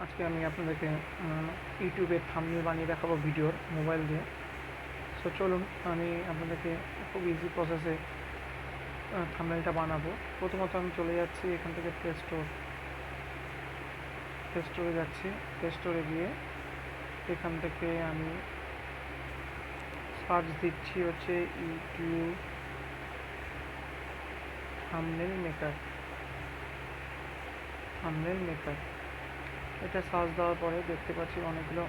আজকে আমি আপনাদেরকে ইউটিউবের থাম্বনেল বানিয়ে দেখাবো ভিডিওর মোবাইল দিয়ে। সো চলুন আমি আপনাদেরকে খুব ইজি প্রসেসে থাম্বনেলটা বানাবো। প্রথমত আমি চলে যাচ্ছি এখান থেকে প্লে স্টোরে যাচ্ছি। প্লে স্টোরে গিয়ে এখান থেকে আমি সার্চ দিচ্ছি হচ্ছে ইউটিউব থাম্বনেল মেকার। এটা সার্চ দেওয়ার পরে দেখতে পাচ্ছি অনেকগুলো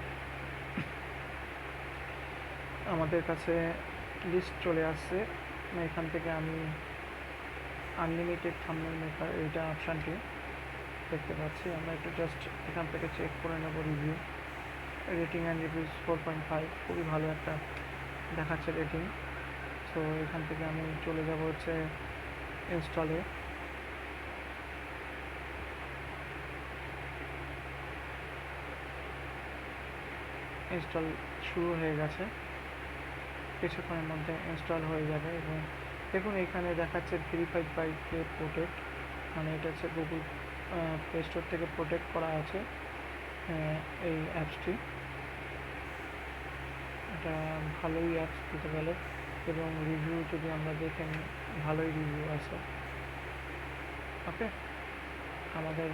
আমাদের কাছে লিস্ট চলে আসছে। এখান থেকে আমি আনলিমিটেড থাম্বনেল মেকার এইটা অপশানটি দেখতে পাচ্ছি। আমরা একটু জাস্ট এখান থেকে চেক করে নেব রিভিউ। রেটিং অ্যান্ড রিভিউজ 4.5, খুবই ভালো একটা দেখাচ্ছে রেটিং। সো এখান থেকে আমি চলে যাব হচ্ছে ইনস্টল শুরু হয়ে গেছে, কিছুক্ষণের মধ্যে ইনস্টল হয়ে যাবে। এবং দেখুন এখানে দেখাচ্ছে ভেরিফাইড বাই প্রোটেক্ট, মানে এটা হচ্ছে গুগল প্লে স্টোর থেকে প্রোটেক্ট করা আছে এই অ্যাপসটি। এটা ভালোই অ্যাপস দিতে গেলে, এবং রিভিউ যদি আমরা দেখে নিই ভালোই রিভিউ আছে। ওকে, আমাদের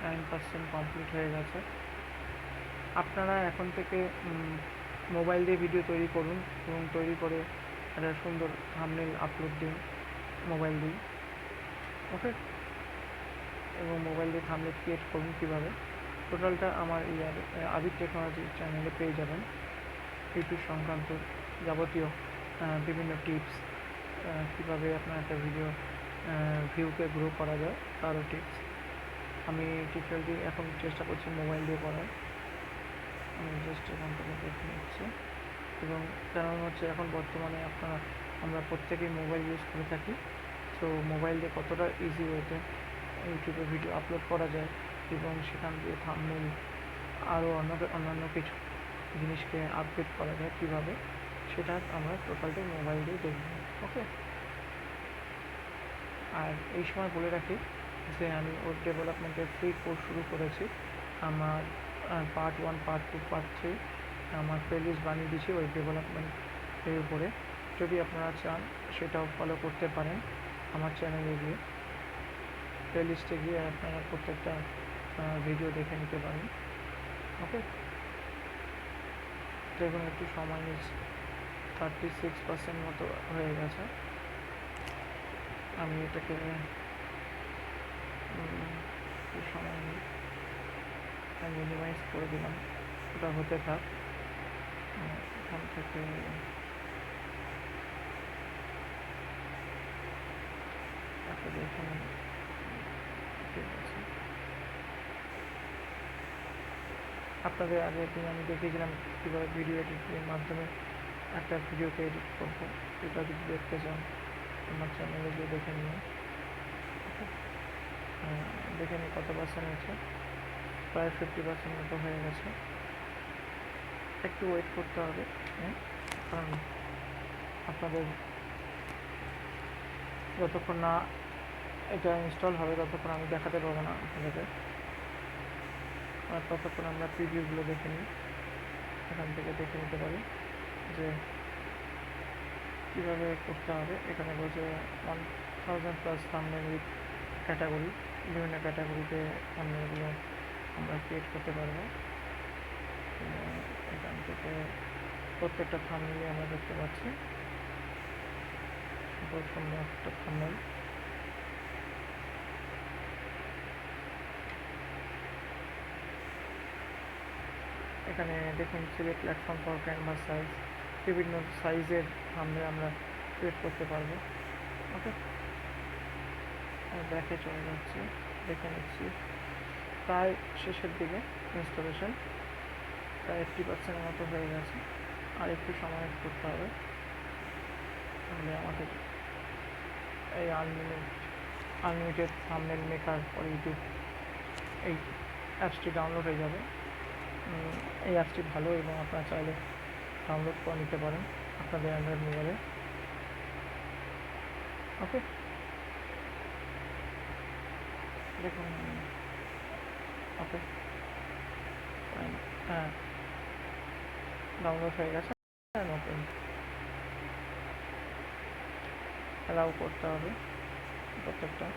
9% কমপ্লিট হয়ে গেছে। আপনারা এখন থেকে মোবাইল দিয়ে ভিডিও তৈরি করুন এবং তৈরি করে একটা সুন্দর থাম্বনেল আপলোড দিন মোবাইল দিয়ে। ওকে, এবং মোবাইল দিয়ে থাম্বনেল ক্রিয়েট করুন কীভাবে, টোটালটা আমার এই আবির টেকনোলজি চ্যানেলে পেয়ে যাবেন। ইউটিউব সংক্রান্ত যাবতীয় বিভিন্ন টিপস, কীভাবে আপনার একটা ভিউকে গ্রো করা যায় তারও টিপস। আমি টিউটোরিয়ালটি এখন চেষ্টা করছি মোবাইল দিয়ে করার। আমি জাস্ট এখান থেকে দেখে নিচ্ছি। এবং কারণ হচ্ছে এখন বর্তমানে আমরা প্রত্যেকেই মোবাইল ইউজ করে থাকি। সো মোবাইল দিয়ে কতটা ইজি ওয়েতে ইউটিউবে ভিডিও আপলোড করা যায় এবং সেখান দিয়ে থাম্বনেল আরও অন্যান্য কিছু জিনিসকে আপডেট করা যায় কীভাবে, সেটা আমরা টোটালটাই মোবাইল দিয়ে দেখব। ওকে, আর এই সময় বলে রাখি যে আমি ওয়েব ডেভেলপমেন্টের ফ্রি কোর্স শুরু করেছি। আমার পার্ট 1, পার্ট 2, পার্ট 3 আমার প্লেলিস্ট বানিয়ে দিয়েছি ওয়েব ডেভেলপমেন্টের উপরে। যদি আপনারা চান সেটাও ফলো করতে পারেন আমার চ্যানেলে গিয়ে, প্লেলিস্টে গিয়ে আপনারা প্রত্যেকটা ভিডিও দেখে নিতে পারেন। ওকে, দেখুন একটু সময় নিচ্ছে, 36% মতো হয়ে গেছে। আমি এটাকে সময় নিই, মিনিমাইজ করে দিলাম, ওটা হতে থাক। এখান থেকে এখানে ঠিক আছে। আপনাদের আগের দিন আমি দেখিয়েছিলাম কীভাবে ভিডিও এডিটিংয়ের মাধ্যমে একটা ভিডিওকে এডিট করবো। এটা যদি দেখতে চান আমার চ্যানেলে গিয়ে দেখে নিন। দেখে নিই কত পার্সেন্ট আছে, প্রায় 50% মতো হয়ে গেছে। একটু ওয়েট করতে হবে, কারণ আপনাদের যতক্ষণ না এটা ইনস্টল হবে ততক্ষণ আমি দেখাতে পারবো না আপনাদেরকে। আর ততক্ষণ আমরা প্রিভিউগুলো দেখে নিই, এখান থেকে দেখে নিতে পারি যে কীভাবে করতে হবে। এখানে বলছে 1000+ থাম্বনেল উইথ ক্যাটাগরি, বিভিন্ন ক্যাটাগরিতে থাম্বনেলগুলো আমরা ক্রিয়েট করতে পারবো। এখান থেকে প্রত্যেকটা থাম্বনেলে আমরা দেখতে পাচ্ছি বহুত সুন্দর একটা থাম্বনেল। এখানে দেখুন select platform for canvas size, বিভিন্ন সাইজের থাম্বনেল আমরা ক্রিয়েট করতে পারবো। ওকে, ব্যাকে চলে যাচ্ছি, দেখে নিচ্ছি প্রায় শেষের দিকে ইনস্টলেশন, প্রায় 80% মতো হয়ে গেছে। আর একটু সময় করতে হবে, তাহলে আমাদের এই unlimited thumbnail maker for YouTube এই অ্যাপসটি ডাউনলোড হয়ে যাবে। এই অ্যাপসটি ভালো এবং আপনারা চাইলে ডাউনলোড করে নিতে পারেন আপনাদের অ্যান্ড্রয়েড মোবাইলে। ওকে, দেখুন। ওকে, হ্যাঁ, ডাউনলোড হয়ে গেছে। ওপেন অ্যালাউ করতে হবে প্রত্যেকটা,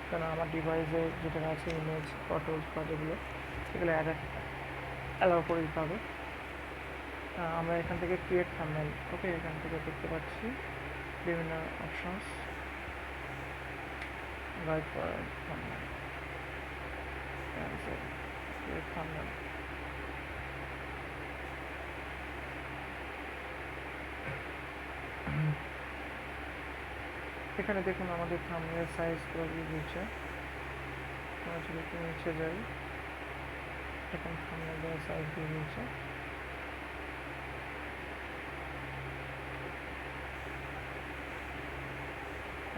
কারণ আমার ডিভাইসে যেটা আছে ইমেজ ফটোস বা যেগুলো সেগুলো অ্যালাউ করে দিতে হবে। আমরা এখান থেকে ক্রিয়েট থাম্বনেল, ওকে, এখান থেকে দেখতে পাচ্ছি বিভিন্ন options, guide for thumbnail, create thumbnail. এখানে দেখুন আমাদের থাম্বনেল সাইজ করে দিয়ে দিয়েছে। আমরা যদি একটু নিচে যাই, এখন থাম্বনেল সাইজ দিয়ে দিয়েছে।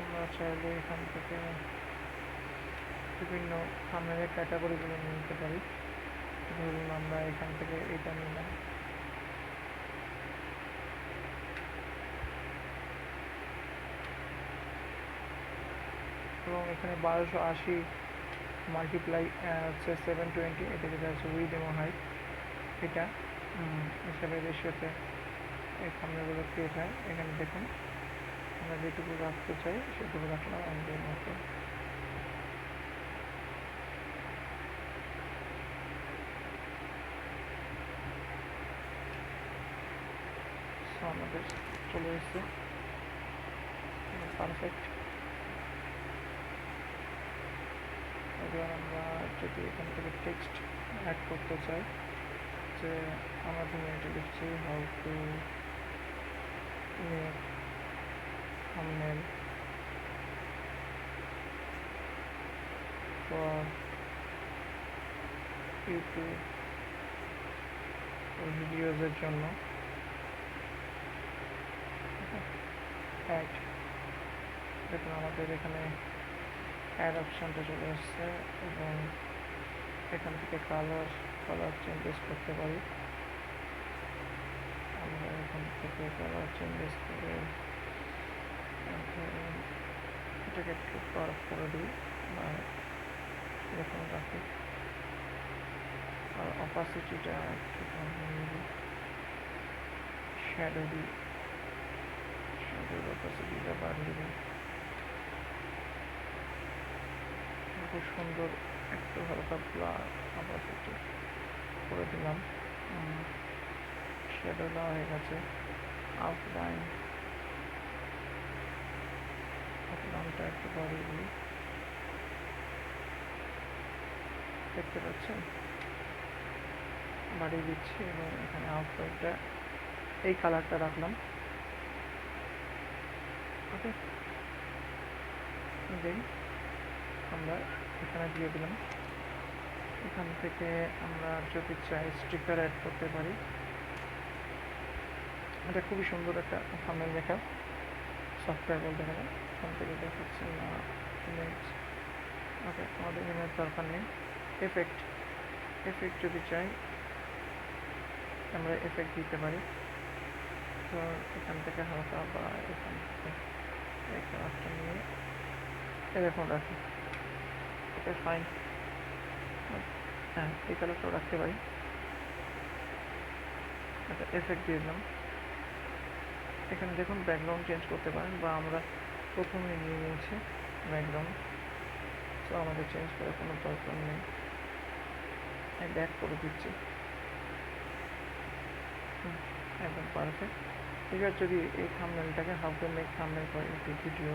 আমরা চাইলে এখান থেকে বিভিন্ন থাম্বনেলের ক্যাটাগরিগুলো নিতে পারি। ধরুন আমরা এখান থেকে এটা নিলাম, এবং এখানে 1280 মাল্টিপ্লাই হচ্ছে 720, এটা যেটা আছে উইথ এবং হাইট, এটা হিসাবে রেশিওতে এই থাম্বনেলগুলো ক্রিয়েট হয়। এখানে দেখুন আমরা যেটুকু রাখতে চাই সেটুকু রাখলাম আমাদের মতো। আমাদের চলে এসছে পারফেক্ট। এবার আমরা যদি এখান থেকে টেক্সট অ্যাড করতে চাই, যে আমরা ধরুন এটা লিখছি how to make thumbnail for YouTube ভিডিওজের জন্য, অ্যাড। দেখুন আমাদের এখানে অ্যাড অপশানটা চলে আসছে, এবং এখান থেকে কালার চেঞ্জেস করতে পারি। আমরা এখান থেকে কালার চেঞ্জেস করে এটাকে একটু কার্ভ করে দিই বা এরকম রাখি, আর অপাসিটিটা একটু কমিয়ে দিই, শ্যাডো দিই, শ্যাডোর অপাসিটিটা বাড়িয়ে দিই। খুব সুন্দর একটু হালকা ব্লার অপাসিটি করে দিলাম। শ্যাডো দেওয়া হয়ে গেছে। আউটলাইনটা একটু বাড়িয়ে দিই, দেখতে পাচ্ছেন বাড়িয়ে দিচ্ছি, এবং এখানে আউটলাইনটা এই কালারটা রাখলাম। ওকে, দেন আমরা এখানে দিয়ে দিলাম। এখান থেকে আমরা যদি চাই স্টিকার অ্যাড করতে পারি। এটা খুবই সুন্দর একটা থাম্বনেল মেকার সফটওয়্যার বলতে গেলে। এখান থেকে দেখাচ্ছে না ইমেজ, ওকে, আমাদের ইমেজ দরকার নেই। এফেক্ট যদি চাই আমরা এফেক্ট দিতে পারি। তো এখান থেকে হালকা বা এখান থেকে এই কালারটা নিয়ে এরকম রাখি, ওকে, ফাইন। হ্যাঁ, এই কালারটাও রাখতে পারি। আচ্ছা, এফেক্ট দিয়ে দিলাম। এখানে দেখুন ব্যাকগ্রাউন্ড চেঞ্জ করতে পারেন, বা আমরা প্রথমে নিয়ে নিয়েছি ব্যাকগ্রাউন্ড, তো আমাদের চেঞ্জ করার কোনো দরকার নেই। ব্যাক করে দিচ্ছি, একদম পারফেক্ট। এবার যদি এই থাম্বনেলটাকে how to make thumbnail for YouTube video,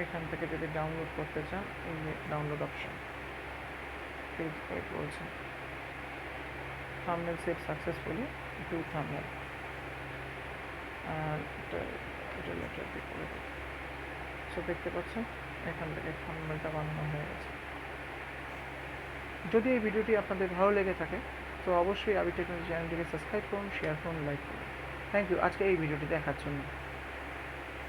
এখান থেকে যদি ডাউনলোড করতে চান, এই যে ডাউনলোড অপশন ক্লিক করে বলছে thumbnail save successfully to thumbnail, আর এটা লেটার দিয়ে করে দিই। সো দেখতে পাচ্ছেন এখান থেকে থাম্বনেলটা বানানো হয়ে গেছে। যদি এই ভিডিওটি আপনাদের ভালো লেগে থাকে তো অবশ্যই আবি টেকনোলজি চ্যানেলটিকে সাবস্ক্রাইব করুন, শেয়ার করুন, লাইক করুন। থ্যাংক ইউ আজকে এই ভিডিওটি দেখার জন্য।